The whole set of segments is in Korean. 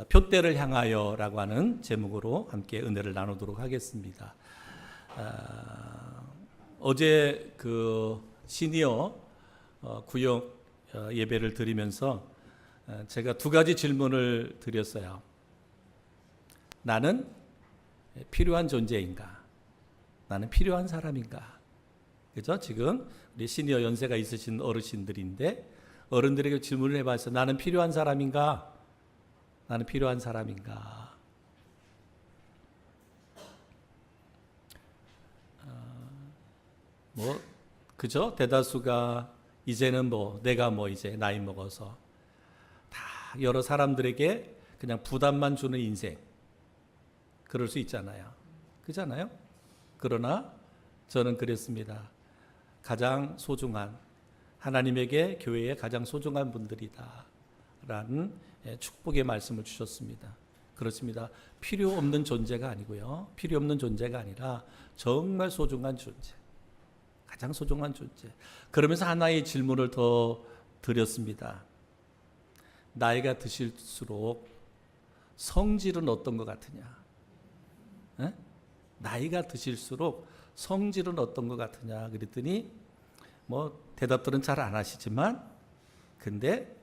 표대를 향하여라고 하는 제목으로 함께 은혜를 나누도록 하겠습니다. 어제 그 시니어 구역 예배를 드리면서 제가 두 가지 질문을 드렸어요. 나는 필요한 존재인가? 나는 필요한 사람인가? 그죠? 지금 우리 시니어 연세가 있으신 어르신들인데 어른들에게 질문을 해봤어요. 나는 필요한 사람인가? 나는 필요한 사람인가? 그죠? 대다수가 이제는 내가 이제 나이 먹어서 다 여러 사람들에게 그냥 부담만 주는 인생. 그럴 수 있잖아요. 그잖아요? 그러나 저는 그랬습니다. 가장 소중한, 하나님에게 교회의 가장 소중한 분들이다 라는 축복의 말씀을 주셨습니다. 그렇습니다. 필요 없는 존재가 아니고요. 필요 없는 존재가 아니라 정말 소중한 존재, 가장 소중한 존재. 그러면서 하나의 질문을 더 드렸습니다. 나이가 드실수록 성질은 어떤 것 같으냐? 에? 나이가 드실수록 성질은 어떤 것 같으냐? 그랬더니 대답들은 잘 안 하시지만 근데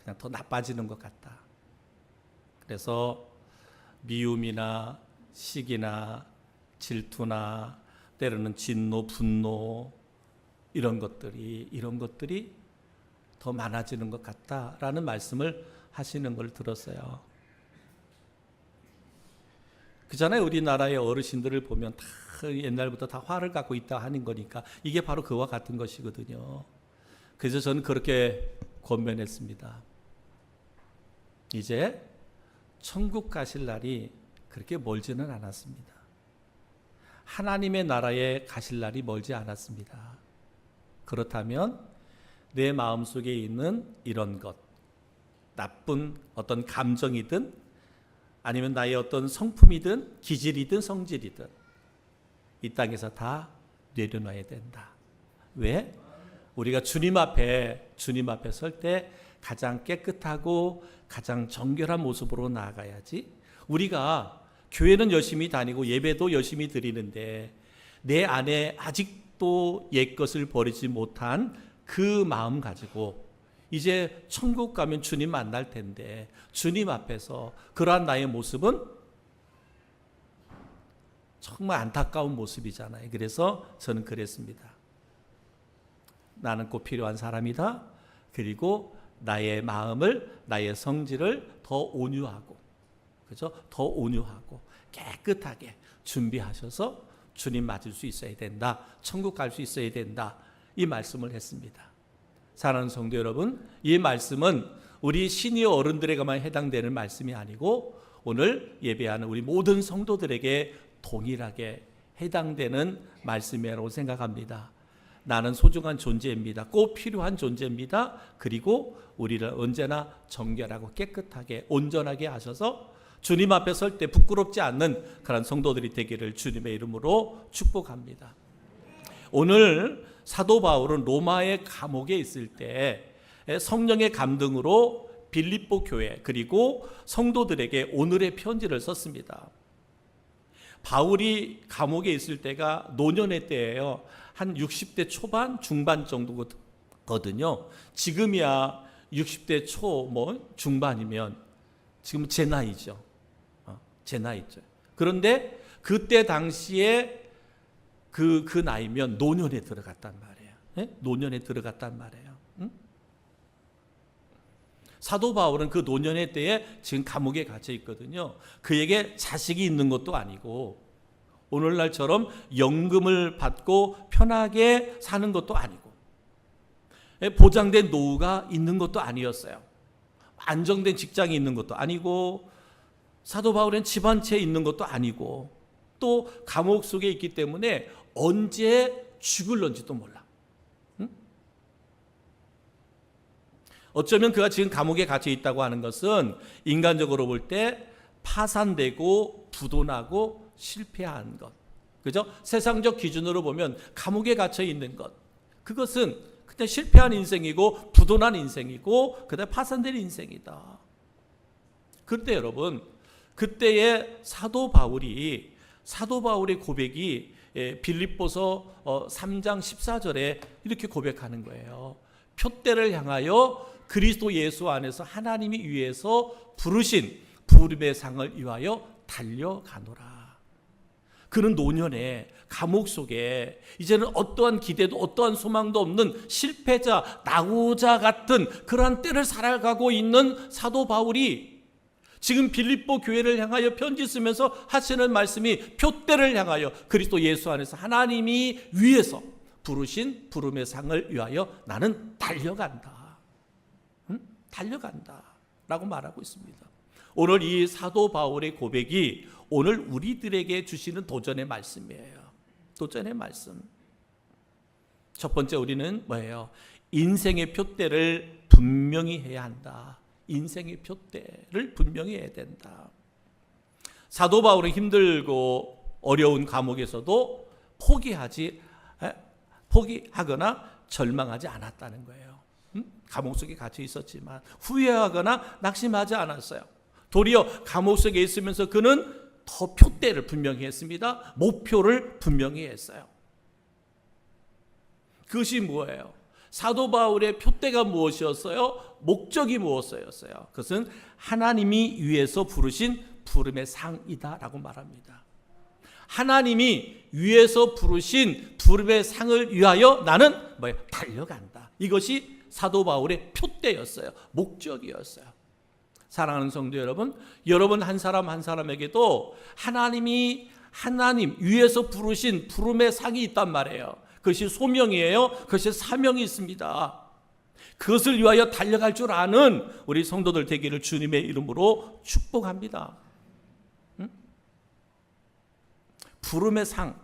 그냥 더 나빠지는 것 같다. 그래서 미움이나 시기나 질투나 때로는 진노, 분노 이런 것들이 더 많아지는 것 같다라는 말씀을 하시는 걸 들었어요. 그잖아요. 우리나라의 어르신들을 보면 다 옛날부터 다 화를 갖고 있다 하는 거니까 이게 바로 그와 같은 것이거든요. 그래서 저는 그렇게 권면했습니다. 이제 천국 가실 날이 그렇게 멀지는 않았습니다. 하나님의 나라에 가실 날이 멀지 않았습니다. 그렇다면 내 마음속에 있는 이런 것, 나쁜 어떤 감정이든 아니면 나의 어떤 성품이든 기질이든 성질이든 이 땅에서 다 내려놔야 된다. 왜? 우리가 주님 앞에 설 때 가장 깨끗하고 가장 정결한 모습으로 나아가야지. 우리가 교회는 열심히 다니고 예배도 열심히 드리는데 내 안에 아직도 옛것을 버리지 못한 그 마음 가지고 이제 천국 가면 주님 만날 텐데 주님 앞에서 그러한 나의 모습은 정말 안타까운 모습이잖아요. 그래서 저는 그랬습니다. 나는 꼭 필요한 사람이다. 그리고 나의 마음을, 나의 성질을 더 온유하고, 그죠? 더 온유하고 깨끗하게 준비하셔서 주님 맞을 수 있어야 된다. 천국 갈 수 있어야 된다. 이 말씀을 했습니다. 사랑하는 성도 여러분, 이 말씀은 우리 시니어 어른들에게만 해당되는 말씀이 아니고 오늘 예배하는 우리 모든 성도들에게 동일하게 해당되는 말씀이라고 생각합니다. 나는 소중한 존재입니다. 꼭 필요한 존재입니다. 그리고 우리를 언제나 정결하고 깨끗하게 온전하게 하셔서 주님 앞에 설 때 부끄럽지 않는 그런 성도들이 되기를 주님의 이름으로 축복합니다. 오늘 사도 바울은 로마의 감옥에 있을 때 성령의 감동으로 빌립보 교회 그리고 성도들에게 오늘의 편지를 썼습니다. 바울이 감옥에 있을 때가 노년의 때예요. 한 60대 초반 중반 정도거든요. 지금이야 60대 초 중반이면 지금 제 나이죠. 제 나이죠. 그런데 그때 당시에 그 나이면 노년에 들어갔단 말이에요. 네? 노년에 들어갔단 말이에요. 응? 사도 바울은 그 노년의 때에 지금 감옥에 갇혀 있거든요. 그에게 자식이 있는 것도 아니고 오늘날처럼 연금을 받고 편하게 사는 것도 아니고 보장된 노후가 있는 것도 아니었어요. 안정된 직장이 있는 것도 아니고 사도 바울은 집 한 채 있는 것도 아니고 또 감옥 속에 있기 때문에 언제 죽을런지도 몰라. 응? 어쩌면 그가 지금 감옥에 갇혀 있다고 하는 것은 인간적으로 볼 때 파산되고 부도나고 실패한 것, 그죠? 세상적 기준으로 보면 감옥에 갇혀 있는 것, 그것은 그냥 실패한 인생이고 부도난 인생이고 그다음 파산된 인생이다. 그런데 여러분, 그때의 사도 바울의 고백이 빌립보서 3장 14절에 이렇게 고백하는 거예요. 표대를 향하여 그리스도 예수 안에서 하나님이 위에서 부르신 부름의 상을 위하여 달려가노라. 그는 노년에 감옥 속에 이제는 어떠한 기대도 어떠한 소망도 없는 실패자, 낙오자 같은 그러한 때를 살아가고 있는 사도 바울이 지금 빌립보 교회를 향하여 편지 쓰면서 하시는 말씀이 표대를 향하여 그리스도 예수 안에서 하나님이 위에서 부르신 부름의 상을 위하여 나는 달려간다. 달려간다 라고 말하고 있습니다. 오늘 이 사도 바울의 고백이 오늘 우리들에게 주시는 도전의 말씀이에요. 도전의 말씀. 첫 번째, 우리는 뭐예요? 인생의 표대를 분명히 해야 한다. 인생의 표대를 분명히 해야 된다. 사도 바울은 힘들고 어려운 감옥에서도 포기하거나 절망하지 않았다는 거예요. 감옥 속에 갇혀 있었지만 후회하거나 낙심하지 않았어요. 도리어 감옥 속에 있으면서 그는 더 표대를 분명히 했습니다. 목표를 분명히 했어요. 그것이 뭐예요? 사도 바울의 표대가 무엇이었어요? 목적이 무엇이었어요? 그것은 하나님이 위에서 부르신 부름의 상이다라고 말합니다. 하나님이 위에서 부르신 부름의 상을 위하여 나는 달려간다. 이것이 사도 바울의 표대였어요. 목적이었어요. 사랑하는 성도 여러분, 여러분 한 사람 한 사람에게도 하나님 위에서 부르신 부름의 상이 있단 말이에요. 그것이 소명이에요. 그것이 사명이 있습니다. 그것을 위하여 달려갈 줄 아는 우리 성도들 되기를 주님의 이름으로 축복합니다. 부름의 상,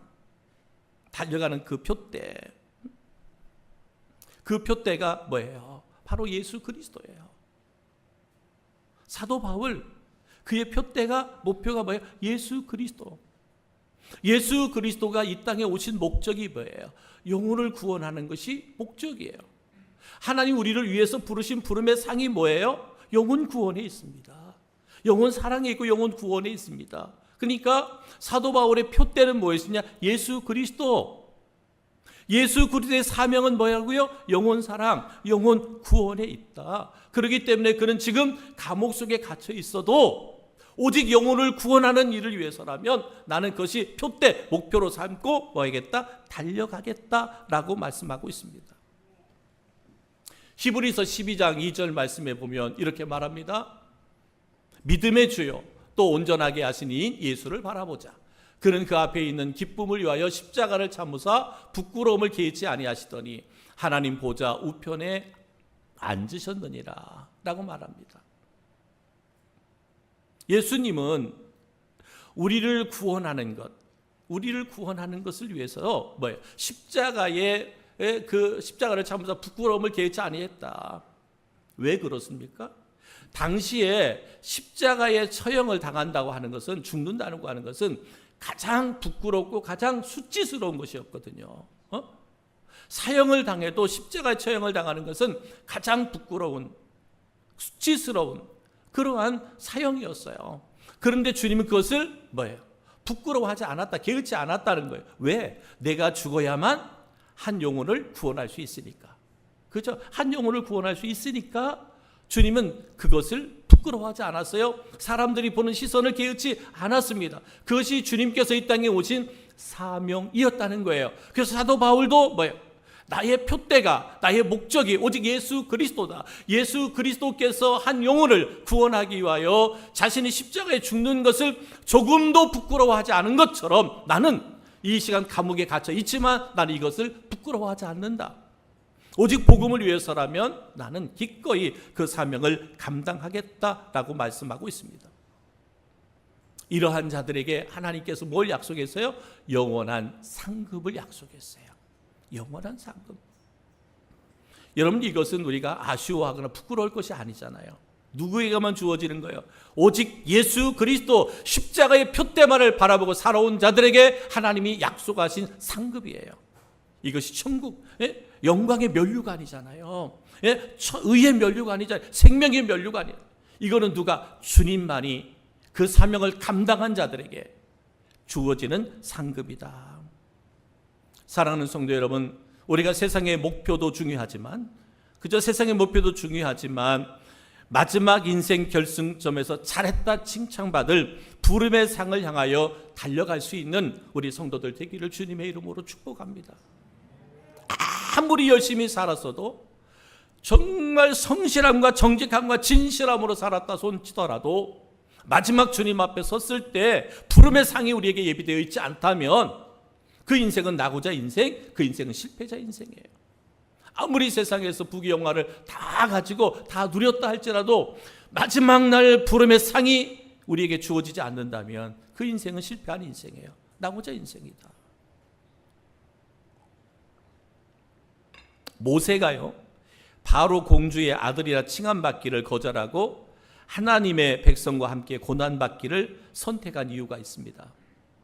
달려가는 그 표대. 그 표대가 뭐예요? 바로 예수 그리스도예요. 사도 바울, 그의 표대가, 목표가 뭐예요? 예수 그리스도. 예수 그리스도가 이 땅에 오신 목적이 뭐예요? 영혼을 구원하는 것이 목적이에요. 하나님 우리를 위해서 부르신 부름의 상이 뭐예요? 영혼 구원에 있습니다. 영혼 사랑에 있고 영혼 구원에 있습니다. 그러니까 사도 바울의 표대는 뭐였느냐? 예수 그리스도. 예수 그리스도의 사명은 뭐라고요? 영혼 사랑, 영혼 구원에 있다. 그렇기 때문에 그는 지금 감옥 속에 갇혀 있어도 오직 영혼을 구원하는 일을 위해서라면 나는 그것이 표대, 목표로 삼고 뭐 하겠다? 달려가겠다라고 말씀하고 있습니다. 히브리서 12장 2절 말씀에 보면 이렇게 말합니다. 믿음의 주요 또 온전하게 하신 이인 예수를 바라보자. 그는 그 앞에 있는 기쁨을 위하여 십자가를 참으사 부끄러움을 개의치 아니하시더니 하나님 보좌 우편에 앉으셨느니라 라고 말합니다. 예수님은 우리를 구원하는 것을 위해서 십자가에 그 십자가를 참으사 부끄러움을 개의치 아니했다. 왜 그렇습니까? 당시에 십자가에 처형을 당한다고 하는 것은, 죽는다고 하는 것은 가장 부끄럽고 가장 수치스러운 것이었거든요. 사형을 당해도 십자가에 처형을 당하는 것은 가장 부끄러운, 수치스러운 그러한 사형이었어요. 그런데 주님은 그것을 부끄러워하지 않았다, 개의치 않았다는 거예요. 왜? 내가 죽어야만 한 영혼을 구원할 수 있으니까. 그렇죠? 한 영혼을 구원할 수 있으니까 주님은 그것을 부끄러워하지 않았어요. 사람들이 보는 시선을 개의치 않았습니다. 그것이 주님께서 이 땅에 오신 사명이었다는 거예요. 그래서 사도 바울도 나의 표대가, 나의 목적이 오직 예수 그리스도다. 예수 그리스도께서 한 영혼을 구원하기 위하여 자신이 십자가에 죽는 것을 조금도 부끄러워하지 않은 것처럼 나는 이 시간 감옥에 갇혀 있지만 나는 이것을 부끄러워하지 않는다. 오직 복음을 위해서라면 나는 기꺼이 그 사명을 감당하겠다라고 말씀하고 있습니다. 이러한 자들에게 하나님께서 뭘 약속했어요? 영원한 상급을 약속했어요. 영원한 상급. 여러분, 이것은 우리가 아쉬워하거나 부끄러울 것이 아니잖아요. 누구에게만 주어지는 거예요? 오직 예수 그리스도 십자가의 표대만을 바라보고 살아온 자들에게 하나님이 약속하신 상급이에요. 이것이 천국, 영광의 면류관이잖아요. 의의 면류관이잖아요. 생명의 면류관이에요. 이거는 누가? 주님만이 그 사명을 감당한 자들에게 주어지는 상급이다. 사랑하는 성도 여러분, 우리가 세상의 목표도 중요하지만, 그저 세상의 목표도 중요하지만 마지막 인생 결승점에서 잘했다 칭찬받을 부름의 상을 향하여 달려갈 수 있는 우리 성도들 되기를 주님의 이름으로 축복합니다. 아무리 열심히 살았어도, 정말 성실함과 정직함과 진실함으로 살았다 손치더라도 마지막 주님 앞에 섰을 때 부름의 상이 우리에게 예비되어 있지 않다면 그 인생은 낙오자 인생, 그 인생은 실패자 인생이에요. 아무리 세상에서 부귀영화를 다 가지고 다 누렸다 할지라도 마지막 날 부름의 상이 우리에게 주어지지 않는다면 그 인생은 실패한 인생이에요. 낙오자 인생이다. 모세가요, 바로 공주의 아들이라 칭함받기를 거절하고 하나님의 백성과 함께 고난받기를 선택한 이유가 있습니다.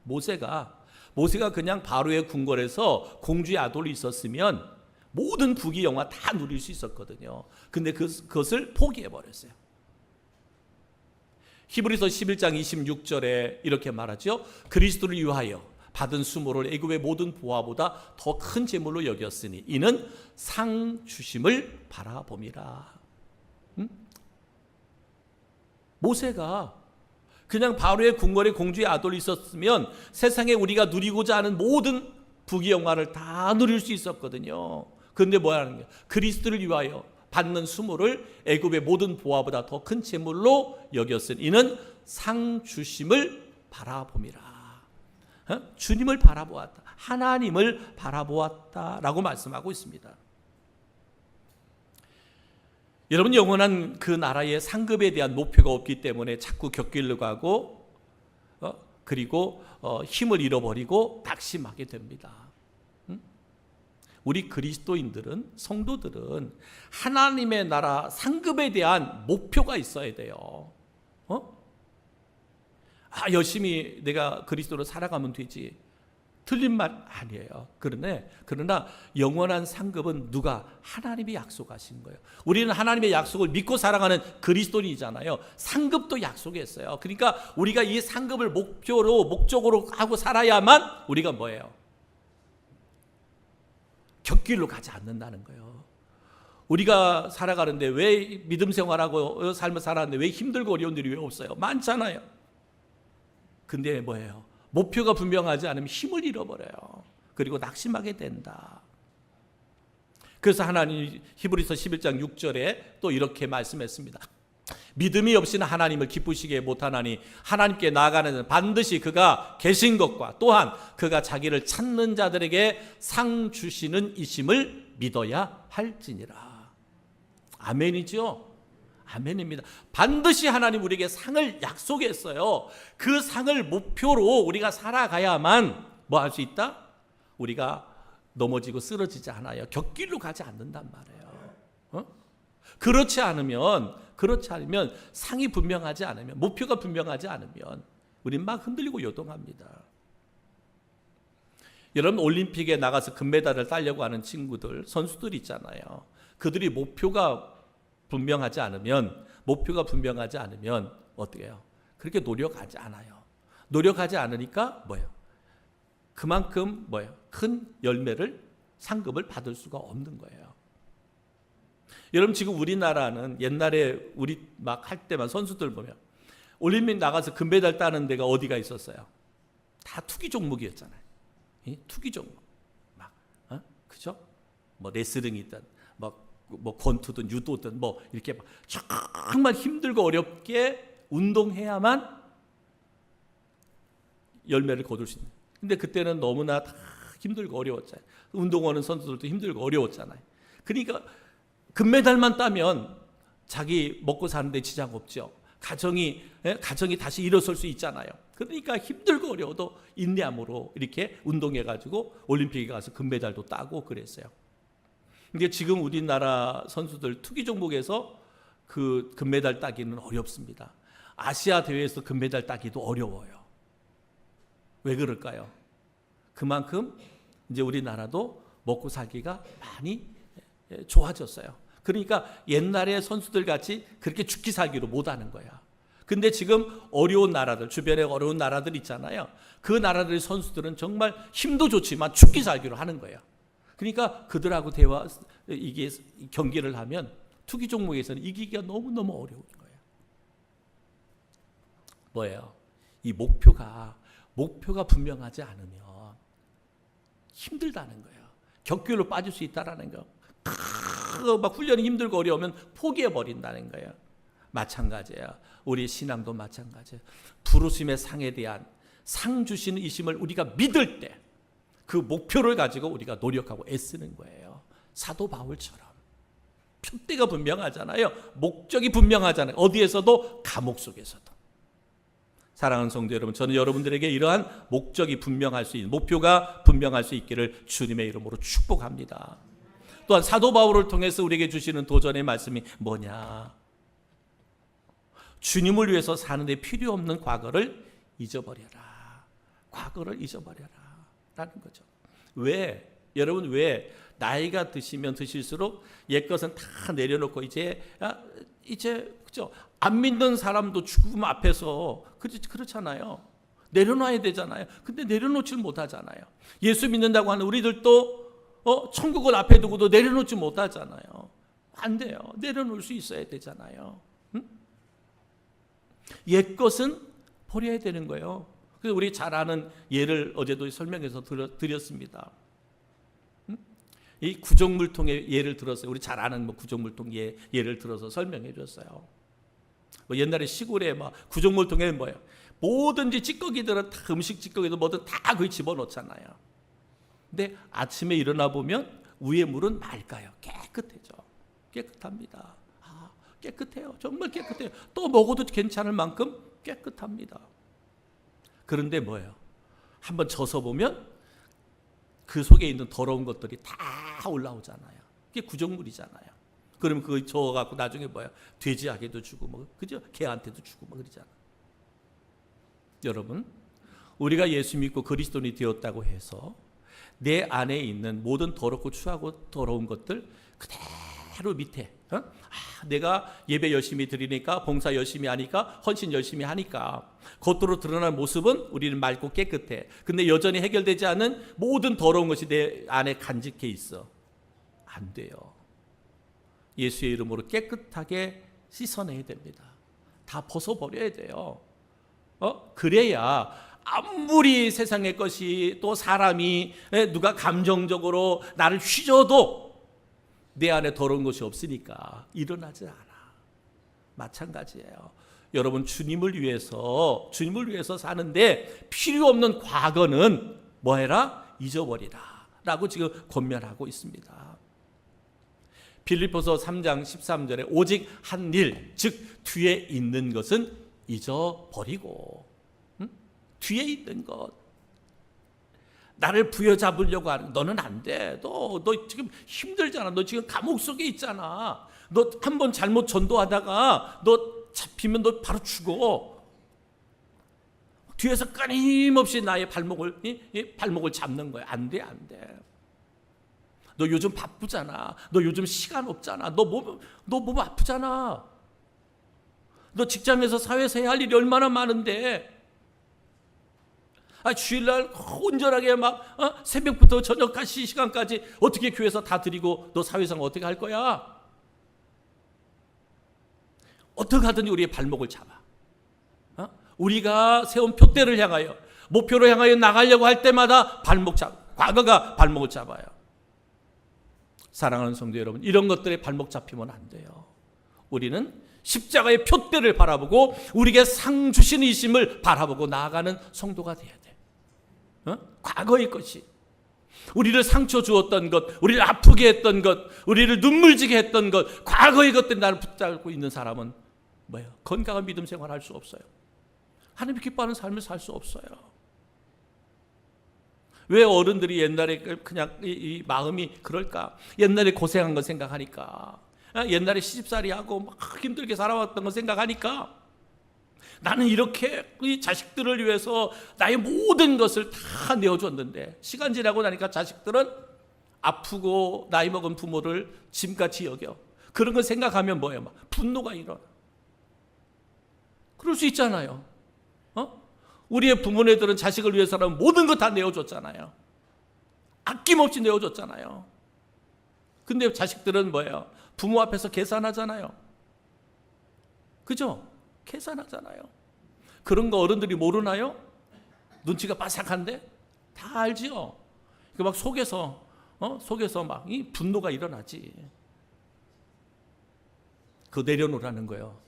모세가 그냥 바로의 궁궐에서 공주의 아들로 있었으면 모든 부귀영화 다 누릴 수 있었거든요. 근데 그것을 포기해버렸어요. 히브리서 11장 26절에 이렇게 말하죠. 그리스도를 위하여 받은 수모를 애굽의 모든 보화보다 더 큰 재물로 여겼으니 이는 상 주심을 바라봄이라. 모세가 그냥 바로의 궁궐에 공주의 아들로 있었으면 세상에 우리가 누리고자 하는 모든 부귀영화를 다 누릴 수 있었거든요. 그런데 뭐라는 거예요? 그리스도를 위하여 받는 수모를 애굽의 모든 보화보다 더 큰 재물로 여겼으니 이는 상 주심을 바라봄이라. 주님을 바라보았다. 하나님을 바라보았다라고 말씀하고 있습니다. 여러분, 영원한 그 나라의 상급에 대한 목표가 없기 때문에 자꾸 곁길로 가고 그리고 힘을 잃어버리고 낙심하게 됩니다. 우리 그리스도인들은, 성도들은 하나님의 나라 상급에 대한 목표가 있어야 돼요. 열심히 내가 그리스도로 살아가면 되지. 틀린 말 아니에요. 그러나 영원한 상급은 누가? 하나님이 약속하신 거예요. 우리는 하나님의 약속을 믿고 살아가는 그리스도인이잖아요. 상급도 약속했어요. 그러니까 우리가 이 상급을 목적으로 하고 살아야만 우리가 뭐예요? 곁길로 가지 않는다는 거예요. 우리가 살아가는데 왜 믿음 생활하고 삶을 살아가는데 왜 힘들고 어려운 일이 왜 없어요? 많잖아요. 근데 뭐예요? 목표가 분명하지 않으면 힘을 잃어버려요. 그리고 낙심하게 된다. 그래서 하나님 히브리서 11장 6절에 또 이렇게 말씀했습니다. 믿음이 없이는 하나님을 기쁘시게 못하나니 하나님께 나아가는 자는 반드시 그가 계신 것과 또한 그가 자기를 찾는 자들에게 상 주시는 이심을 믿어야 할지니라. 아멘이죠? 아멘입니다. 반드시 하나님 우리에게 상을 약속했어요. 그 상을 목표로 우리가 살아가야만 뭐 할 수 있다? 우리가 넘어지고 쓰러지지 않아요. 곁길로 가지 않는단 말이에요. 그렇지 않으면 상이 분명하지 않으면, 목표가 분명하지 않으면 우린 막 흔들리고 요동합니다. 여러분, 올림픽에 나가서 금메달을 따려고 하는 친구들, 선수들 있잖아요. 그들이 목표가 분명하지 않으면 어떻게 해요? 그렇게 노력하지 않아요. 노력하지 않으니까 뭐예요? 그만큼 뭐예요? 큰 열매를, 상급을 받을 수가 없는 거예요. 여러분, 지금 우리나라는 옛날에 우리 막 할 때만 선수들 보면 올림픽 나가서 금메달 따는 데가 어디가 있었어요? 다 투기 종목이었잖아요. 투기 종목. 그죠? 뭐 레슬링이든 뭐 권투든 유도든 뭐 이렇게 정말 힘들고 어렵게 운동해야만 열매를 거둘 수 있는. 근데 그때는 너무나 다 힘들고 어려웠잖아요. 운동하는 선수들도 힘들고 어려웠잖아요. 그러니까 금메달만 따면 자기 먹고 사는데 지장 없죠. 가정이 다시 일어설 수 있잖아요. 그러니까 힘들고 어려워도 인내함으로 이렇게 운동해가지고 올림픽에 가서 금메달도 따고 그랬어요. 근데 지금 우리나라 선수들 투기 종목에서 그 금메달 따기는 어렵습니다. 아시아 대회에서 금메달 따기도 어려워요. 왜 그럴까요? 그만큼 이제 우리나라도 먹고 살기가 많이 좋아졌어요. 그러니까 옛날의 선수들 같이 그렇게 죽기 살기로 못하는 거야. 근데 지금 어려운 나라들, 주변에 어려운 나라들 있잖아요. 그 나라들의 선수들은 정말 힘도 좋지만 죽기 살기로 하는 거예요. 그러니까 그들하고 이게 경기를 하면 투기 종목에서는 이기기가 너무너무 어려운 거예요. 뭐예요? 이 목표가 분명하지 않으면 힘들다는 거예요. 격결로 빠질 수 있다라는 거. 막 훈련이 힘들고 어려우면 포기해 버린다는 거예요. 마찬가지예요. 우리 신앙도 마찬가지예요. 부르심의 상에 대한 상 주시는 이심을 우리가 믿을 때 그 목표를 가지고 우리가 노력하고 애쓰는 거예요. 사도 바울처럼 표대가 분명하잖아요. 목적이 분명하잖아요. 어디에서도 감옥 속에서도. 사랑하는 성도 여러분, 저는 여러분들에게 이러한 목적이 분명할 수 있는, 목표가 분명할 수 있기를 주님의 이름으로 축복합니다. 또한 사도 바울을 통해서 우리에게 주시는 도전의 말씀이 뭐냐? 주님을 위해서 사는데 필요 없는 과거를 잊어버려라. 과거를 잊어버려라 라는 거죠. 왜? 여러분, 왜 나이가 드시면 드실수록 옛것은 다 내려놓고 이제 그죠? 안 믿는 사람도 죽음 앞에서 그렇잖아요. 내려놔야 되잖아요. 근데 내려놓질 못하잖아요. 예수 믿는다고 하는 우리들도 천국을 앞에 두고도 내려놓지 못하잖아요. 안 돼요. 내려놓을 수 있어야 되잖아요. 응? 옛것은 버려야 되는 거예요. 그래서 우리 잘 아는 예를 어제도 설명해서 드렸습니다. 응? 이 구정물통의 예를 들었어요. 우리 잘 아는 구정물통 예를 들어서 설명해 줬어요. 옛날에 시골에 구정물통에 뭐예요? 뭐든지 찌꺼기들은 다 음식 찌꺼기도 뭐든 다 거기 집어넣잖아요. 근데 아침에 일어나 보면 위에 물은 맑아요. 깨끗해져. 깨끗합니다. 깨끗해요. 정말 깨끗해요. 또 먹어도 괜찮을 만큼 깨끗합니다. 그런데 뭐예요? 한번 져서 보면 그 속에 있는 더러운 것들이 다 올라오잖아요. 그게 구정물이잖아요. 그러면 그거 저어갖고 나중에 뭐예요? 돼지에게도 주고 그죠? 개한테도 주고 그러잖아요. 여러분, 우리가 예수 믿고 그리스도인이 되었다고 해서 내 안에 있는 모든 더럽고 추하고 더러운 것들 그대로 밑에 내가 예배 열심히 드리니까, 봉사 열심히 하니까, 헌신 열심히 하니까 겉으로 드러나는 모습은 우리는 맑고 깨끗해. 근데 여전히 해결되지 않은 모든 더러운 것이 내 안에 간직해 있어. 안 돼요. 예수의 이름으로 깨끗하게 씻어내야 됩니다. 다 벗어버려야 돼요. 그래야 아무리 세상의 것이 또 사람이 누가 감정적으로 나를 휘저어도 내 안에 더러운 것이 없으니까 일어나지 않아. 마찬가지예요. 여러분, 주님을 위해서 사는데 필요 없는 과거는 뭐해라? 잊어버리라 라고 지금 권면하고 있습니다. 빌립보서 3장 13절에 오직 한 일, 즉 뒤에 있는 것은 잊어버리고, 뒤에 있는 것, 나를 부여잡으려고 하는, 너는 안 돼. 너 지금 힘들잖아. 너 지금 감옥 속에 있잖아. 너 한 번 잘못 전도하다가 너 잡히면 너 바로 죽어. 뒤에서 끊임없이 나의 발목을 잡는 거야. 안 돼, 안 돼. 너 요즘 바쁘잖아. 너 요즘 시간 없잖아. 너 몸 아프잖아. 너 직장에서 사회에서 해야 할 일이 얼마나 많은데. 주일날 온전하게 새벽부터 저녁까지 시간까지 어떻게 교회에서 다 드리고 너 사회생활 어떻게 할 거야? 어떻게 하든지 우리의 발목을 잡아. 우리가 세운 표대를 향하여, 목표를 향하여 나가려고 할 때마다 과거가 발목을 잡아요. 사랑하는 성도 여러분, 이런 것들에 발목 잡히면 안 돼요. 우리는 십자가의 표대를 바라보고 우리에게 상 주시는 이심을 바라보고 나아가는 성도가 돼야 돼. 과거의 것이, 우리를 상처 주었던 것, 우리를 아프게 했던 것, 우리를 눈물 지게 했던 것, 과거의 것들이 나를 붙잡고 있는 사람은 뭐예요? 건강한 믿음 생활할 수 없어요. 하나님 기뻐하는 삶을 살 수 없어요. 왜 어른들이 옛날에 그냥 이 마음이 그럴까? 옛날에 고생한 거 생각하니까, 옛날에 시집살이 하고 막 힘들게 살아왔던 거 생각하니까, 나는 이렇게 이 자식들을 위해서 나의 모든 것을 다 내어줬는데, 시간 지나고 나니까 자식들은 아프고 나이 먹은 부모를 짐같이 여겨. 그런 걸 생각하면 뭐예요? 막 분노가 일어나. 그럴 수 있잖아요. 우리의 부모네들은 자식을 위해서라면 모든 것 다 내어줬잖아요. 아낌없이 내어줬잖아요. 근데 자식들은 뭐예요? 부모 앞에서 계산하잖아요. 그죠? 계산하잖아요. 그런 거 어른들이 모르나요? 눈치가 바삭한데? 다 알지요. 막 속에서 막 이 분노가 일어나지. 그거 내려놓으라는 거예요.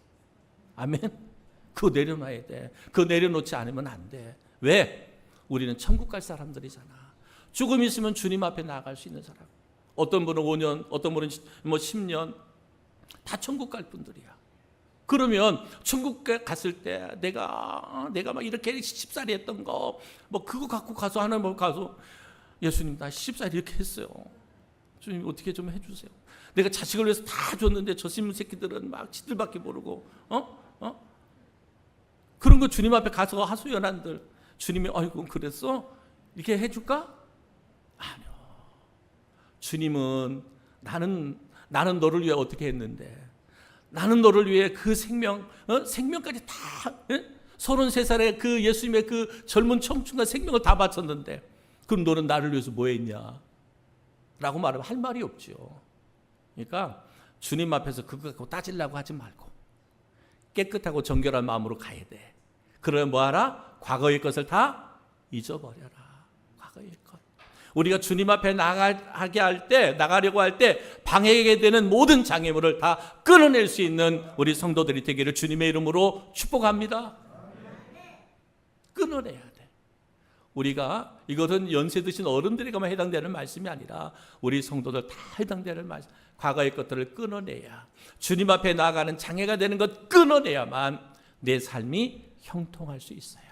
아멘. 그거 내려놔야 돼. 그거 내려놓지 않으면 안 돼. 왜? 우리는 천국 갈 사람들이잖아. 죽음 있으면 주님 앞에 나아갈 수 있는 사람. 어떤 분은 5년, 어떤 분은 10년, 다 천국 갈 분들이야. 그러면 천국 갔을 때 내가 막 이렇게 십살이 했던 거 뭐 그거 갖고 가서 하나님 가서 예수님 나 십살이 이렇게 했어요. 주님 어떻게 좀 해주세요. 내가 자식을 위해서 다 줬는데 저 신문 새끼들은 막 지들밖에 모르고 그런 거 주님 앞에 가서 하소연한들 주님이 아이고 그랬어? 이렇게 해줄까? 아니요. 주님은 나는 너를 위해 어떻게 했는데 나는 너를 위해 그 생명까지 다 33살의 그 예수님의 그 젊은 청춘과 생명을 다 바쳤는데 그럼 너는 나를 위해서 뭐 했냐? 라고 말하면 할 말이 없죠. 그러니까 주님 앞에서 그거 갖고 따지려고 하지 말고 깨끗하고 정결한 마음으로 가야 돼. 그러면 뭐하라? 과거의 것을 다 잊어버려라. 과거의 것. 우리가 주님 앞에 나가려고 할 때 방해하게 되는 모든 장애물을 다 끊어낼 수 있는 우리 성도들이 되기를 주님의 이름으로 축복합니다. 끊어내야 돼. 우리가 이것은 연세 드신 어른들에게만 해당되는 말씀이 아니라 우리 성도들 다 해당되는 말씀. 과거의 것들을 끊어내야 주님 앞에 나아가는 장애가 되는 것 끊어내야만 내 삶이 형통할 수 있어요.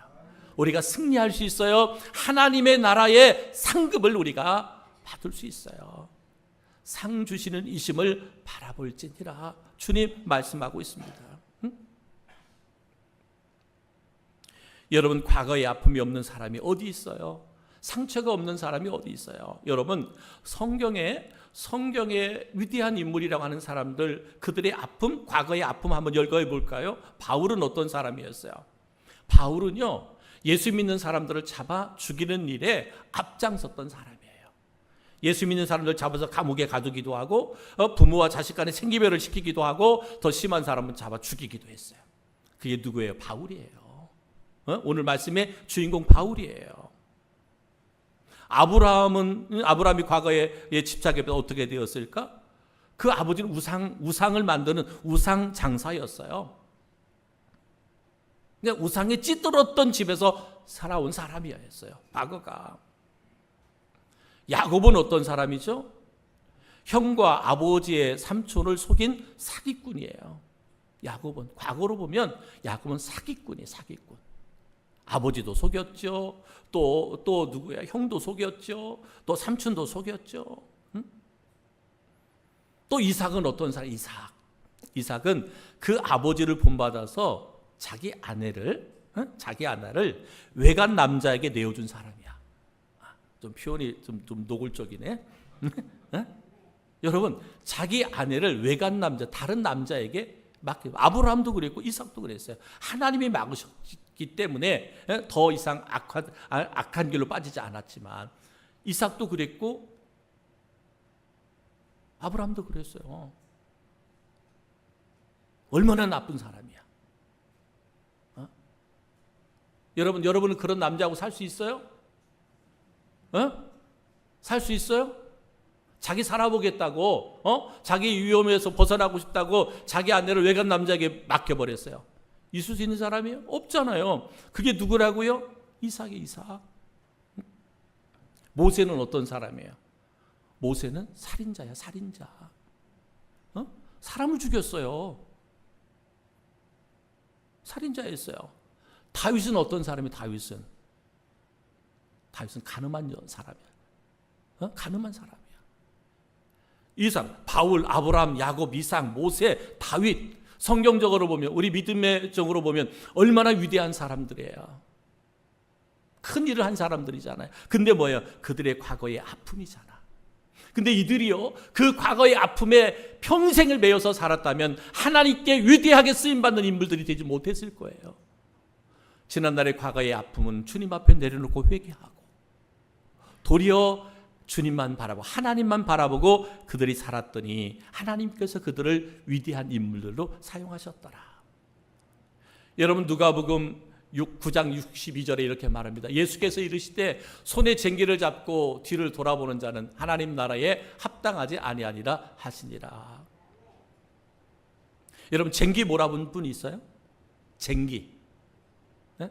우리가 승리할 수 있어요. 하나님의 나라의 상급을 우리가 받을 수 있어요. 상 주시는 이심을 바라볼지니라 주님 말씀하고 있습니다. 여러분 과거에 아픔이 없는 사람이 어디 있어요? 상처가 없는 사람이 어디 있어요? 여러분 성경에 위대한 인물이라고 하는 사람들 그들의 아픔, 과거의 아픔 한번 열거해 볼까요? 바울은 어떤 사람이었어요? 바울은요 예수 믿는 사람들을 잡아 죽이는 일에 앞장섰던 사람이에요. 예수 믿는 사람들 잡아서 감옥에 가두기도 하고 부모와 자식 간에 생기별을 시키기도 하고 더 심한 사람은 잡아 죽이기도 했어요. 그게 누구예요? 바울이에요. 오늘 말씀의 주인공 바울이에요. 아브라함이 과거에 집착에 어떻게 되었을까? 그 아버지는 우상을 만드는 우상 장사였어요. 우상에 찌들었던 집에서 살아온 사람이었어요. 과거가. 야곱은 어떤 사람이죠? 형과 아버지의 삼촌을 속인 사기꾼이에요. 야곱은 과거로 보면 야곱은 사기꾼이에요. 사기꾼. 아버지도 속였죠. 또 누구야? 형도 속였죠. 또 삼촌도 속였죠. 또 이삭은 어떤 사람? 이삭은 그 아버지를 본받아서 자기 아내를 외간 남자에게 내어준 사람이야. 좀 표현이 좀 노골적이네. 여러분 자기 아내를 외간 남자 다른 남자에게 맡겨. 아브라함도 그랬고 이삭도 그랬어요. 하나님이 막으셨기 때문에 더 이상 악한 길로 빠지지 않았지만 이삭도 그랬고 아브라함도 그랬어요. 얼마나 나쁜 사람이야. 여러분은 그런 남자하고 살 수 있어요? 살 수 있어요? 자기 살아보겠다고, 자기 위험에서 벗어나고 싶다고 자기 아내를 외간 남자에게 맡겨버렸어요. 있을 수 있는 사람이에요? 없잖아요. 그게 누구라고요? 이삭이에요, 이삭. 모세는 어떤 사람이에요? 모세는 살인자야, 살인자. 사람을 죽였어요. 살인자였어요. 다윗은 어떤 사람이에요? 다윗은 가늠한 사람이야. 가늠한 사람이야. 이 사람, 바울, 아브라함, 야곱, 이삭, 모세, 다윗, 성경적으로 보면, 우리 믿음의 적으로 보면 얼마나 위대한 사람들이에요. 큰 일을 한 사람들이잖아요. 근데 뭐예요? 그들의 과거의 아픔이잖아. 근데 이들이요, 그 과거의 아픔에 평생을 매여서 살았다면 하나님께 위대하게 쓰임받는 인물들이 되지 못했을 거예요. 지난날의 과거의 아픔은 주님 앞에 내려놓고 회개하고 도리어 주님만 바라보고 하나님만 바라보고 그들이 살았더니 하나님께서 그들을 위대한 인물들로 사용하셨더라. 여러분, 누가복음 9장 62절에 이렇게 말합니다. 예수께서 이르시되 손에 쟁기를 잡고 뒤를 돌아보는 자는 하나님 나라에 합당하지 아니하니라 하시니라. 여러분, 쟁기 몰아본 분 있어요? 쟁기. 네?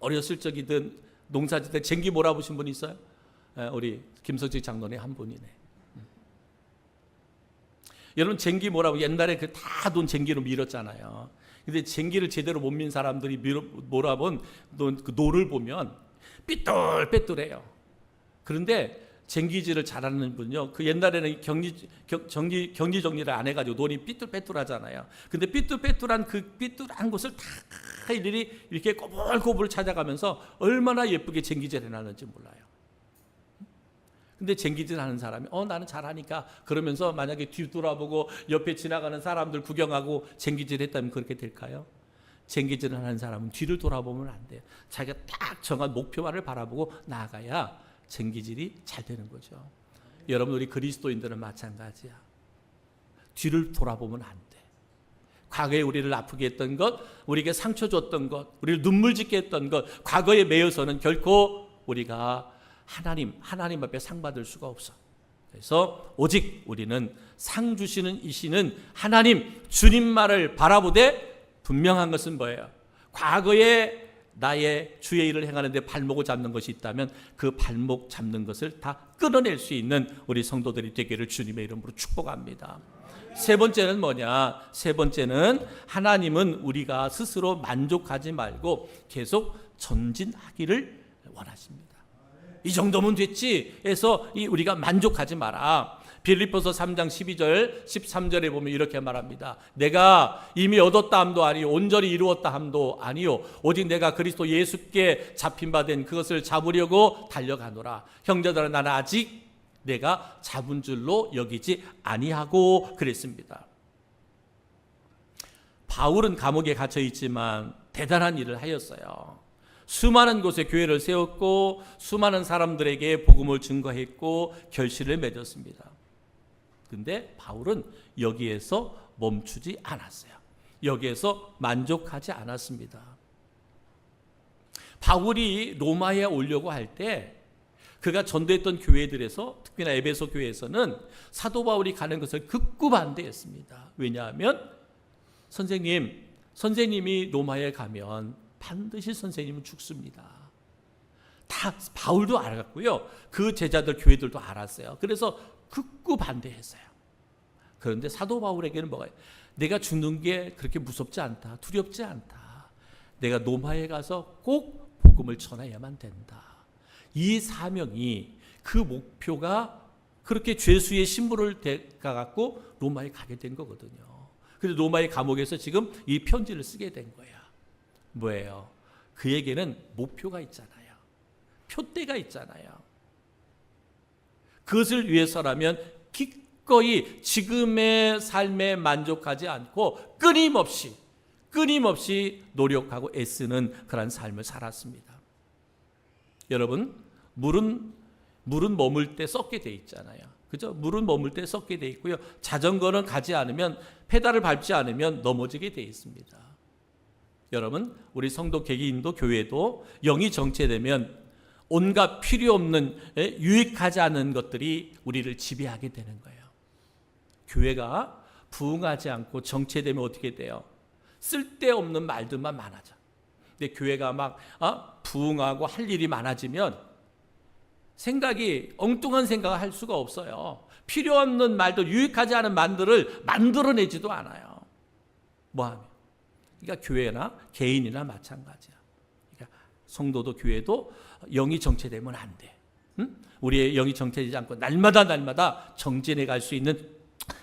어렸을 적이든 농사질 때 쟁기 몰아보신 분 있어요? 네, 우리 김석직 장로님 한 분이네. 여러분, 쟁기 몰아보고 옛날에 그 다 돈 쟁기로 밀었잖아요. 근데 쟁기를 제대로 못 민 사람들이 몰아본 그 노를 보면 삐뚤빼뚤해요. 그런데 쟁기질을 잘하는 분요, 그 옛날에는 경리 정리를 안 해가지고 논이 삐뚤빼뚤하잖아요. 근데 삐뚤빼뚤한 그 삐뚤한 곳을 다 일일이 이렇게 꼬불꼬불 찾아가면서 얼마나 예쁘게 쟁기질 해놨는지 몰라요. 근데 쟁기질 하는 사람이 나는 잘하니까 그러면서 만약에 뒤돌아보고 옆에 지나가는 사람들 구경하고 쟁기질 했다면 그렇게 될까요? 쟁기질을 하는 사람은 뒤를 돌아보면 안 돼요. 자기가 딱 정한 목표만을 바라보고 나아가야 쟁기질이 잘 되는 거죠. 여러분, 우리 그리스도인들은 마찬가지야. 뒤를 돌아보면 안 돼. 과거에 우리를 아프게 했던 것, 우리에게 상처 줬던 것, 우리를 눈물 짓게 했던 것, 과거에 매여서는 결코 우리가 하나님 앞에 상 받을 수가 없어. 그래서 오직 우리는 상 주시는 이시는 하나님, 주님만을 바라보되 분명한 것은 뭐예요? 과거에 나의 주의 일을 행하는데 발목을 잡는 것이 있다면 그 발목 잡는 것을 다 끊어낼 수 있는 우리 성도들이 되기를 주님의 이름으로 축복합니다. 세 번째는 뭐냐? 세 번째는 하나님은 우리가 스스로 만족하지 말고 계속 전진하기를 원하십니다. 이 정도면 됐지 해서 우리가 만족하지 마라. 빌립보서 3장 12절 13절에 보면 이렇게 말합니다. 내가 이미 얻었다 함도 아니요 온전히 이루었다 함도 아니요 오직 내가 그리스도 예수께 잡힌 바 된 그것을 잡으려고 달려가노라. 형제들아, 나는 아직 내가 잡은 줄로 여기지 아니하고 그랬습니다. 바울은 감옥에 갇혀 있지만 대단한 일을 하였어요. 수많은 곳에 교회를 세웠고 수많은 사람들에게 복음을 증거했고 결실을 맺었습니다. 그런데 바울은 여기에서 멈추지 않았어요. 여기에서 만족하지 않았습니다. 바울이 로마에 오려고 할 때 그가 전도했던 교회들에서, 특히나 에베소 교회에서는 사도 바울이 가는 것을 극구 반대했습니다. 왜냐하면 선생님이 로마에 가면 반드시 선생님은 죽습니다. 다 바울도 알았고요. 그 제자들 교회들도 알았어요. 그래서 극구 반대했어요. 그런데 사도 바울에게는 뭐가, 내가 죽는 게 그렇게 무섭지 않다, 두렵지 않다. 내가 로마에 가서 꼭 복음을 전해야만 된다. 이 사명이, 그 목표가 그렇게 죄수의 신분을 갖고 로마에 가게 된 거거든요. 그래서 로마의 감옥에서 지금 이 편지를 쓰게 된 거야. 뭐예요? 그에게는 목표가 있잖아요. 표대가 있잖아요. 그것을 위해서라면 기꺼이 지금의 삶에 만족하지 않고 끊임없이 노력하고 애쓰는 그런 삶을 살았습니다. 여러분, 물은 머물 때 썩게 돼 있잖아요. 그죠? 물은 머물 때 썩게 돼 있고요. 자전거는 가지 않으면, 페달을 밟지 않으면 넘어지게 돼 있습니다. 여러분, 우리 성도 개개인도 교회도 영이 정체되면 온갖 필요 없는, 유익하지 않은 것들이 우리를 지배하게 되는 거예요. 교회가 부흥하지 않고 정체되면 어떻게 돼요? 쓸데없는 말들만 많아져. 근데 교회가 막 부흥하고 할 일이 많아지면 엉뚱한 생각을 할 수가 없어요. 필요 없는 말들, 유익하지 않은 말들을 만들어내지도 않아요. 뭐하면? 그러니까 교회나 개인이나 마찬가지야. 그러니까 성도도 교회도 영이 정체되면 안 돼. 응? 우리의 영이 정체되지 않고 날마다 정진해 갈 수 있는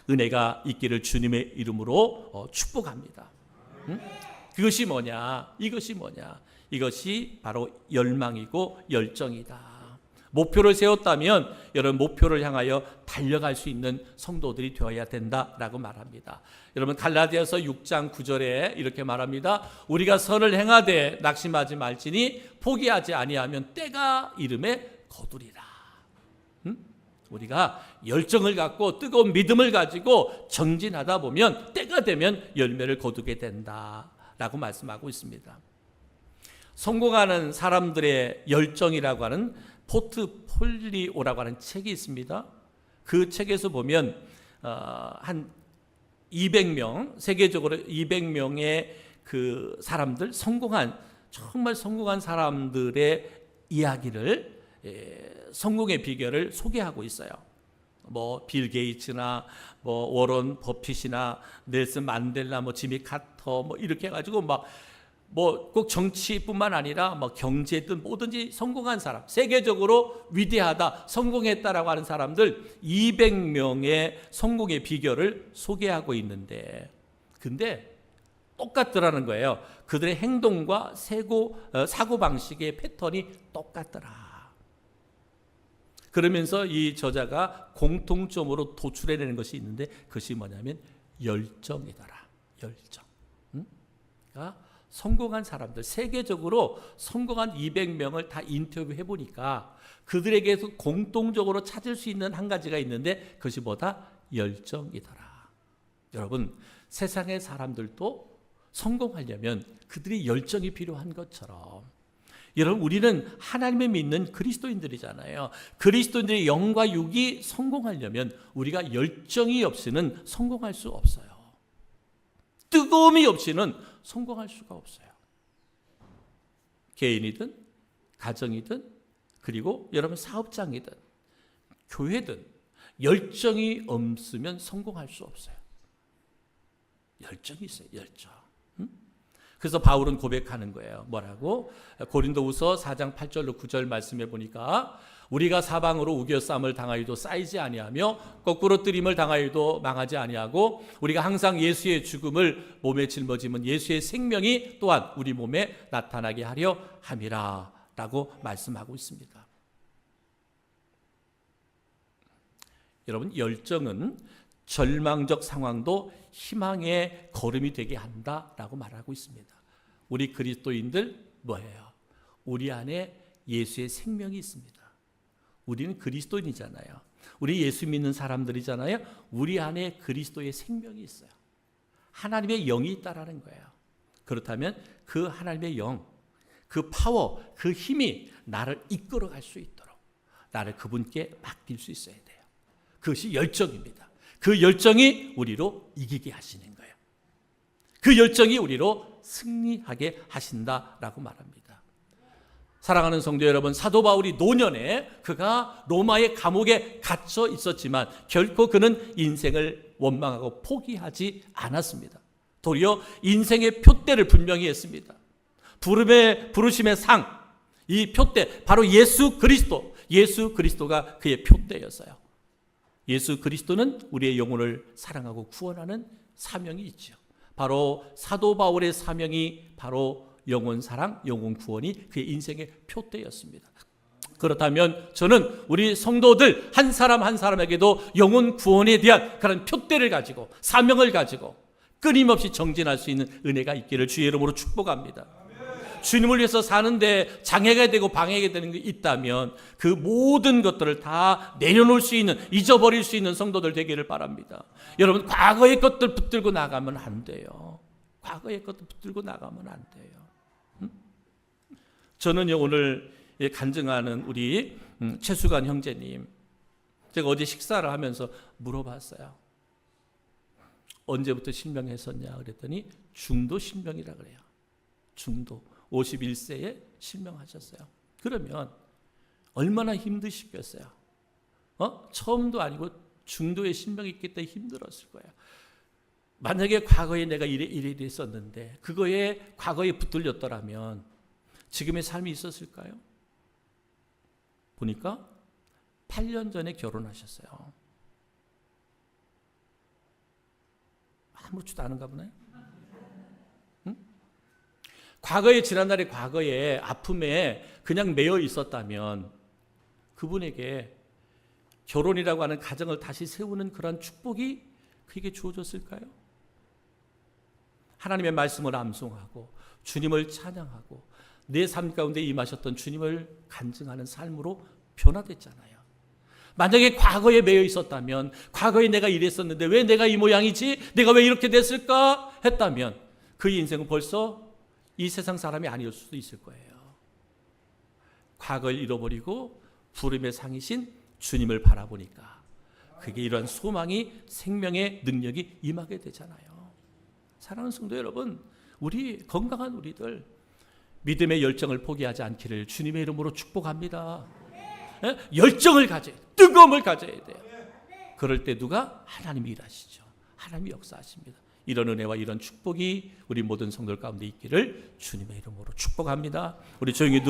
은혜가 있기를 주님의 이름으로 축복합니다. 응? 그것이 뭐냐? 이것이 바로 열망이고 열정이다. 목표를 세웠다면 여러분 목표를 향하여 달려갈 수 있는 성도들이 되어야 된다라고 말합니다. 여러분 갈라디아서 6장 9절에 이렇게 말합니다. 우리가 선을 행하되 낙심하지 말지니 포기하지 아니하면 때가 이름에 거두리라. 우리가 열정을 갖고 뜨거운 믿음을 가지고 정진하다 보면 때가 되면 열매를 거두게 된다라고 말씀하고 있습니다. 성공하는 사람들의 열정이라고 하는 포트폴리오라고 하는 책이 있습니다. 그 책에서 보면 한 200명, 세계적으로 200명의 그 사람들, 정말 성공한 사람들의 이야기를, 성공의 비결을 소개하고 있어요. 뭐 빌 게이츠나 뭐 워런 버핏이나 넬슨 만델라, 뭐 지미 카터, 뭐 이렇게 해가지고 막 뭐 꼭 정치뿐만 아니라 뭐 경제든 뭐든지 성공한 사람, 세계적으로 위대하다, 성공했다라고 하는 사람들 200명의 성공의 비결을 소개하고 있는데, 근데 똑같더라는 거예요. 그들의 행동과 사고 방식의 패턴이 똑같더라. 그러면서 이 저자가 공통점으로 도출해내는 것이 있는데, 그것이 뭐냐면 열정이더라. 열정. 그러니까 성공한 사람들, 세계적으로 성공한 200명을 다 인터뷰해 보니까 그들에게서 공통적으로 찾을 수 있는 한 가지가 있는데, 그것이 뭐다? 열정이더라. 여러분, 세상의 사람들도 성공하려면 그들이 열정이 필요한 것처럼, 여러분, 우리는 하나님을 믿는 그리스도인들이잖아요. 그리스도인들의 영과 육이 성공하려면 우리가 열정이 없이는 성공할 수 없어요. 뜨거움이 없이는 성공할 수가 없어요. 개인이든 가정이든 그리고 여러분 사업장이든 교회든 열정이 없으면 성공할 수 없어요. 열정이 있어요. 열정. 그래서 바울은 고백하는 거예요. 뭐라고? 고린도후서 4장 8절로 9절 말씀해 보니까 우리가 사방으로 우겨쌈을 당하여도 쌓이지 아니하며 거꾸로 뜨림을 당하여도 망하지 아니하고 우리가 항상 예수의 죽음을 몸에 짊어지면 예수의 생명이 또한 우리 몸에 나타나게 하려 함이라 라고 말씀하고 있습니다. 여러분, 열정은 절망적 상황도 희망의 걸음이 되게 한다라고 말하고 있습니다. 우리 그리스도인들 뭐예요? 우리 안에 예수의 생명이 있습니다. 우리는 그리스도인이잖아요. 우리 예수 믿는 사람들이잖아요. 우리 안에 그리스도의 생명이 있어요. 하나님의 영이 있다라는 거예요. 그렇다면 그 하나님의 영, 그 파워, 그 힘이 나를 이끌어갈 수 있도록 나를 그분께 맡길 수 있어야 돼요. 그것이 열정입니다. 그 열정이 우리로 이기게 하시는 거예요. 그 열정이 우리로 승리하게 하신다라고 말합니다. 사랑하는 성도 여러분, 사도 바울이 노년에 그가 로마의 감옥에 갇혀 있었지만 결코 그는 인생을 원망하고 포기하지 않았습니다. 도리어 인생의 표대를 분명히 했습니다. 부르심의 상, 이 표대, 바로 예수 그리스도가 그의 표대였어요. 예수 그리스도는 우리의 영혼을 사랑하고 구원하는 사명이 있죠. 바로 사도 바울의 사명이 바로 영혼 사랑, 영혼 구원이 그의 인생의 표대였습니다. 그렇다면 저는 우리 성도들 한 사람 한 사람에게도 영혼 구원에 대한 그런 표대를 가지고 사명을 가지고 끊임없이 정진할 수 있는 은혜가 있기를 주의 이름으로 축복합니다. 주님을 위해서 사는데 장애가 되고 방해가 되는 게 있다면 그 모든 것들을 다 내려놓을 수 있는, 잊어버릴 수 있는 성도들 되기를 바랍니다. 여러분, 과거의 것들 붙들고 나가면 안 돼요. 과거의 것들 붙들고 나가면 안 돼요. 저는요, 오늘 간증하는 우리 최수관 형제님, 제가 어제 식사를 하면서 물어봤어요. 언제부터 실명했었냐 그랬더니 중도 실명이라 그래요. 중도 51세에 실명하셨어요. 그러면 얼마나 힘드시겠어요? 처음도 아니고 중도에 실명이 있기 때문에 힘들었을 거예요. 만약에 과거에 내가 이래 했었는데 그거에 과거에 붙들렸더라면 지금의 삶이 있었을까요? 보니까 8년 전에 결혼하셨어요. 아무렇지도 않은가 보네. 지난날의 과거에 아픔에 그냥 매여 있었다면 그분에게 결혼이라고 하는 가정을 다시 세우는 그런 축복이 그에게 주어졌을까요? 하나님의 말씀을 암송하고 주님을 찬양하고 내 삶 가운데 임하셨던 주님을 간증하는 삶으로 변화됐잖아요. 만약에 과거에 매여 있었다면, 과거에 내가 이랬었는데 왜 내가 이 모양이지? 내가 왜 이렇게 됐을까? 했다면 그의 인생은 벌써 이 세상 사람이 아닐 수도 있을 거예요. 과거를 잃어버리고 부름의 상이신 주님을 바라보니까 그게 이러한 소망이, 생명의 능력이 임하게 되잖아요. 사랑하는 성도 여러분, 우리 건강한 우리들 믿음의 열정을 포기하지 않기를 주님의 이름으로 축복합니다. 열정을 가져야 돼요. 뜨거움을 가져야 돼요. 그럴 때 누가? 하나님이 일하시죠. 하나님이 역사하십니다. 이런 은혜와 이런 축복이 우리 모든 성도들 가운데 있기를 주님의 이름으로 축복합니다. 우리 조용히